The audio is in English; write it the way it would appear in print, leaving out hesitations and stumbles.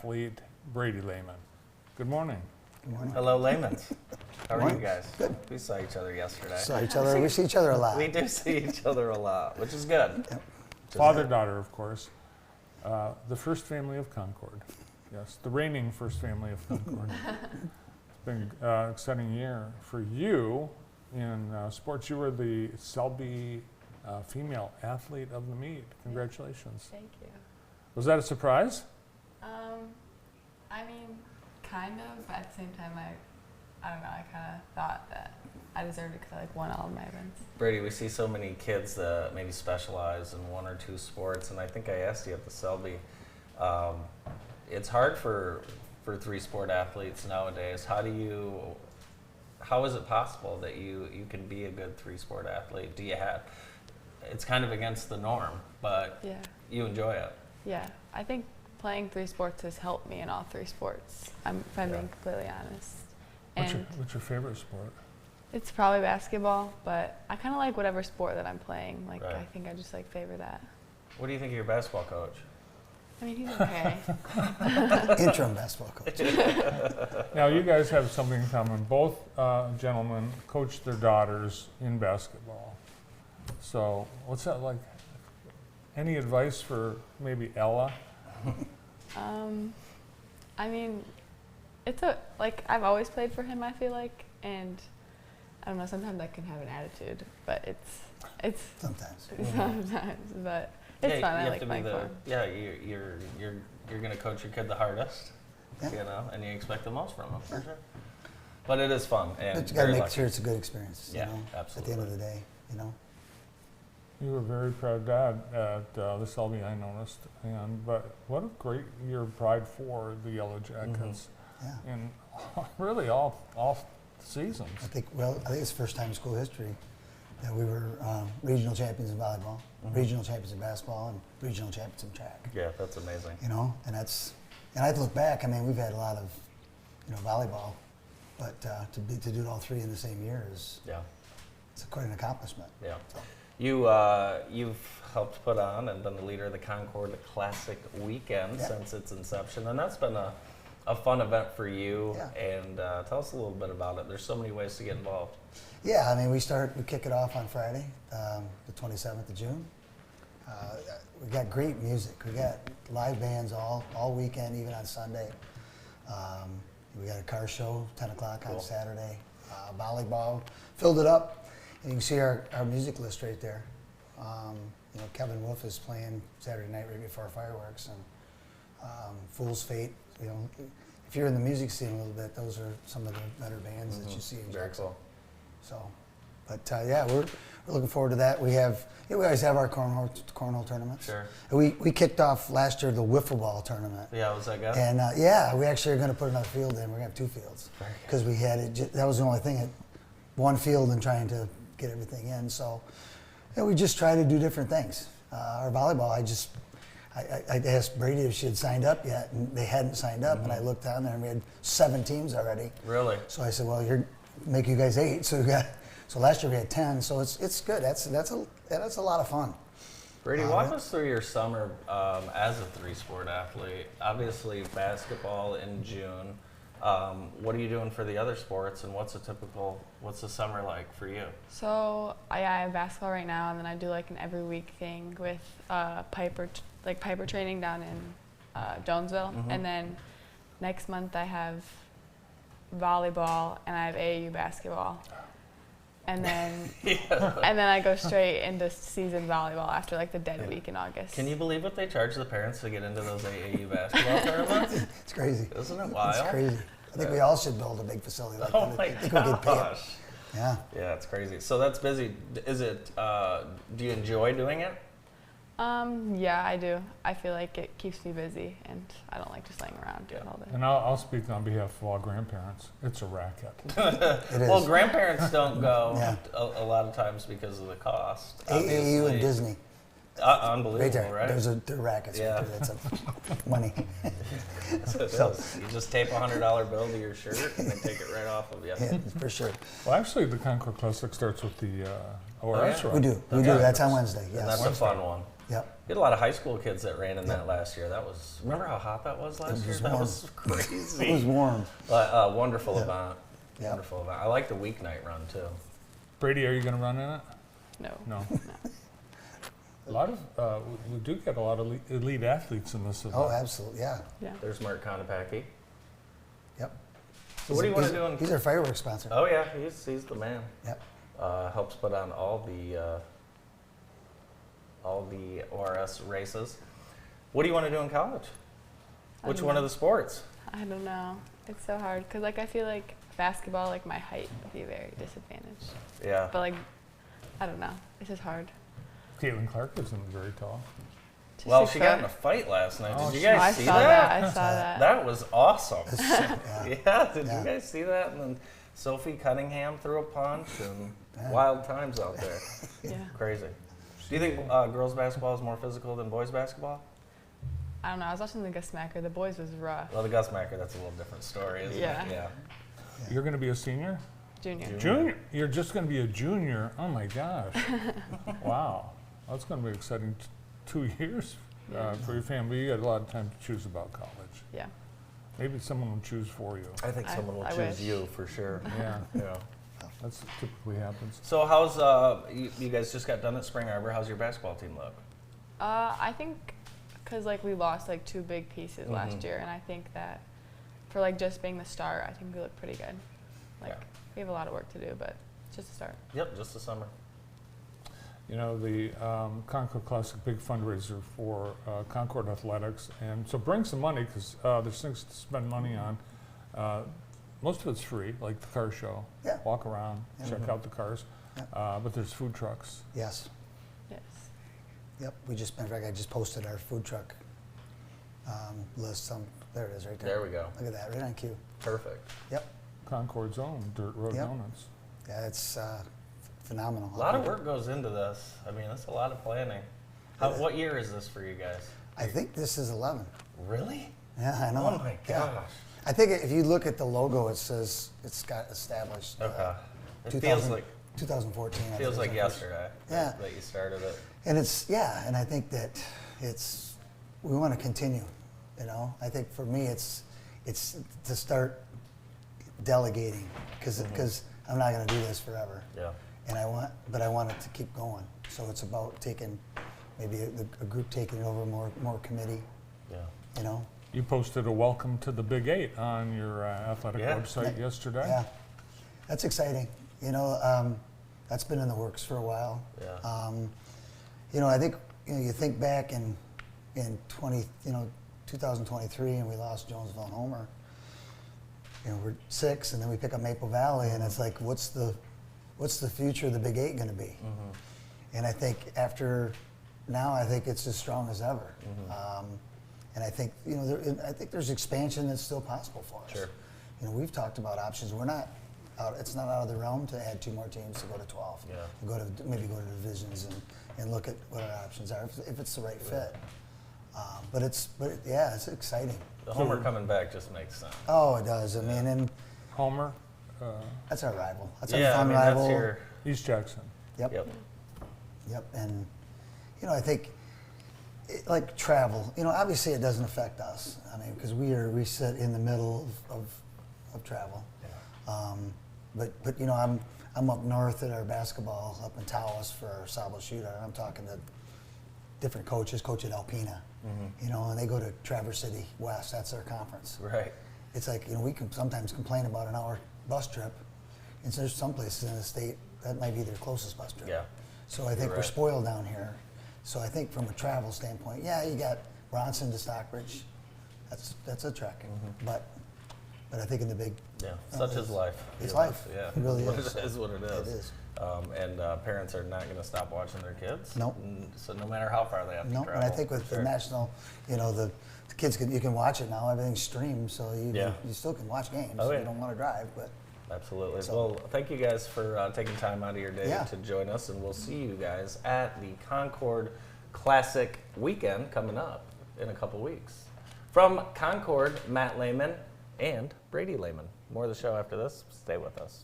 athlete, Bradie Lehman. Good morning. Good morning. Hello, Layman's. How are you Morning. guys? Good. We saw each other yesterday. We see each other a lot. We do see each other a lot, which is good. Yep. Father-daughter, of course. The first family of Concord. Yes, the reigning first family of Concord. It's been an exciting year for you in sports. You were the Selby female athlete of the meet. Congratulations. Thank you. Was that a surprise? I mean, kind of, but at the same time, I don't know, I kind of thought that I deserved it because I won all of my events. Brady, we see so many kids that maybe specialize in one or two sports, and I think I asked you at the Selby, it's hard for three-sport athletes nowadays. How is it possible that you can be a good three-sport athlete? It's kind of against the norm, but Yeah. you enjoy it. Yeah, I think playing three sports has helped me in all three sports, if I'm being completely honest. And What's your favorite sport? it's probably basketball, but I kind of like whatever sport that I'm playing. Like, Right. I think I just favor that. What do you think of your basketball coach? I mean, he's okay. Interim basketball coach. Now, you guys have something in common. Both gentlemen coach their daughters in basketball. So, what's that like? Any advice for maybe Ella? I mean, I've always played for him, I feel like, and I don't know, sometimes I can have an attitude, but it's Sometimes. sometimes, but it's fun. I like playing for him. Yeah, you're gonna coach your kid the hardest, Yeah. you know, and you expect the most from him for sure. But it is fun, and But you got to very make lucky. sure it's a good experience. Yeah, you know, absolutely. At the end of the day, you know. You were a very proud dad at the Selby, I noticed. But what a great year of pride for the Yellow Jackets Yeah. in really all seasons. I think it's the first time in school history that we were regional champions in volleyball, regional champions in basketball, and regional champions in track. Yeah, that's amazing. You know, and I look back. I mean, we've had a lot of, volleyball, but to do all three in the same year it's quite an accomplishment. Yeah. So. You've helped put on and been the leader of the Concord Classic Weekend since its inception, and that's been a fun event for you. Yeah. And tell us a little bit about it. There's so many ways to get involved. Yeah, I mean, we kick it off on Friday, the 27th of June. We got great music. We got live bands all weekend, even on Sunday. We got a car show, 10 o'clock on Saturday. Volleyball, filled it up. And you can see our music list right there. Kevin Wolf is playing Saturday night right before fireworks, and Fool's Fate. If you're in the music scene a little bit, those are some of the better bands that you see in Very Jackson. cool. So, but we're looking forward to that. We always have our cornhole tournaments. Sure. We kicked off last year the wiffle ball tournament. Yeah, was that good? And we actually are going to put another field in. We're going to have two fields Very good. because we had it. That was the only thing. One field and trying to get everything in. So, we just try to do different things. Our volleyball, I asked Bradie if she had signed up yet, and they hadn't signed up. And I looked down there, and we had 7 teams already. Really? So I said, well, make you guys 8. So last year we had 10. So it's good. That's a lot of fun. Brady, walk us through your summer as a three-sport athlete. Obviously, basketball in June. What are you doing for the other sports, and what's the summer like for you? So I have basketball right now, and then I do an every week thing with Piper training down in Jonesville, and then next month I have volleyball and I have AAU basketball, and then and then I go straight into season volleyball after the dead week in August. Can you believe what they charge the parents to get into those AAU basketball tournaments? It's crazy. Isn't it wild? It's crazy. I think we all should build a big facility like Oh that. my I think we get paid. gosh. Yeah. Yeah, it's crazy. So that's busy. Is it? Do you enjoy doing it? Yeah, I do. I feel like it keeps me busy, and I don't like just laying around all day. And I'll speak on behalf of all grandparents. It's a racket. It is. Well, grandparents don't go Yeah. a lot of times because of the cost. AAU obviously. and Disney. Unbelievable, Right there. right? They're rackets. Yeah. Right there. That's money. So you just tape a $100 bill to your shirt and then take it right off of you. Yeah, for sure. Well, actually, the Concord Classic starts with the ORS yeah? run. We do. We do. That's on Wednesday. And Yes. that's a fun one. Yep. We had a lot of high school kids that ran in that last year. Remember how hot that was last year? was That warm. was crazy. It was warm. But wonderful Yeah. event. Yeah. Wonderful event. I like the weeknight run too. Bradie, are you going to run in it? No. No. A lot of we do get a lot of elite athletes in this event. Oh, absolutely, yeah. Yeah. There's Mark Konopacki. Yep. So what do you want to do? He's our fireworks sponsor. Oh yeah, he's the man. Yep. Helps put on all the ORS races. What do you want to do in college? I Which don't one know. of the sports? I don't know. It's so hard because like I feel like basketball, like my height would be very disadvantaged. Yeah. But like, I don't know. It's just hard. Caitlin Clark isn't very tall. Just Well, 6 she got in foot. a fight last night. Oh, Did you Oh, I guys see saw that? I saw that. That was awesome. It's sick, yeah. Yeah, did Yeah. you guys see that? And then Sophie Cunningham threw a punch and Yeah. wild times out there. Yeah. Crazy. Do you think girls basketball is more physical than boys basketball? I don't know. I was watching the Gus Smacker. The boys was rough. Well, the Gus Macker, that's a little different story, isn't Yeah. it? Yeah. You're going to be a senior? Junior. Junior? You're just going to be a junior? Oh my gosh. Wow. That's going to be exciting 2 years for your family. You got a lot of time to choose about college. Yeah. Maybe someone will choose for you. I think someone will I choose wish. you for sure. Yeah, Yeah. that's typically happens. So how's you guys just got done at Spring Arbor? How's your basketball team look? I think because like we lost like 2 big pieces last year, and I think that for like just being the start, I think we look pretty good. Like Yeah. we have a lot of work to do, but it's just a start. Yep, just the summer. You know, the Concord Classic, big fundraiser for Concord Athletics. And so bring some money because there's things to spend money on. Most of it's free, like the car show. Yeah. Walk around, check out the cars. Yeah. But there's food trucks. Yes. Yes. Yep. We just, in fact, I just posted our food truck list. There it is right there. There we go. Look at that, right on cue. Perfect. Yep. Concord's own Dirt Road Yep. Donuts. Yeah, it's phenomenal. A lot of work goes into this. I mean, that's a lot of planning. What year is this for you guys? I think this is 11. Really? Yeah, I know. Oh my Yeah. gosh. I think if you look at the logo, it says it's got established. Okay. It 2000 feels like 2014. I think feels is like our first- yesterday Yeah. that you started it. And and I think that we want to continue, you know. I think for me it's to start delegating because I'm not going to do this forever. Yeah. And I want it to keep going. So it's about taking maybe a group taking it over more committee, Yeah. you know. You posted a welcome to the Big 8 on your athletic Yeah. website yesterday. Yeah. That's exciting. You know, that's been in the works for a while. Yeah. You know, I think you think back in 2023, and we lost Jonesville and Homer. You know, we're 6, and then we pick up Maple Valley, and it's like, what's the future of the Big 8 going to be? Mm-hmm. And I think after now, I think it's as strong as ever. And I think I think there's expansion that's still possible for us. Sure. You know, we've talked about options. We're not out. It's not out of the realm to add 2 more teams to go to 12. Yeah. Maybe go to divisions and look at what our options are if it's the right fit. But it's exciting. The Homer coming back just makes sense. Oh, it does. I mean, and Homer, that's our rival. That's our Yeah, I fun mean rival. that's your. East Jackson. Yep. Yep. And I think like travel. Obviously it doesn't affect us. I mean, because we sit in the middle of travel. Yeah. But I'm up north at our basketball up in Taos for our Sabo shootout. And I'm talking to different coaches. Coach at Alpena. And they go to Traverse City West. That's their conference. Right. It's like we can sometimes complain about an hour bus trip, and so there's some places in the state that might be their closest bus trip. Yeah. So I think You're we're right. spoiled down here. So I think from a travel standpoint, you got Bronson to Stockbridge. That's a trek, but I think in the big Yeah. Such is life. It's You know, life. Yeah. It really It is. is what it is. It is. And parents are not going to stop watching their kids. Nope. So no matter how far they have to No, travel. and I think with for the sure. national, the kids you can watch it now. Everything's streamed, so Yeah. you still can watch games. Oh, yeah. You don't want to drive, but Absolutely. So- Well, thank you guys for taking time out of your day Yeah. to join us, and we'll see you guys at the Concord Classic weekend coming up in a couple weeks. From Concord, Matt Lehman and Bradie Lehman. More of the show after this. Stay with us.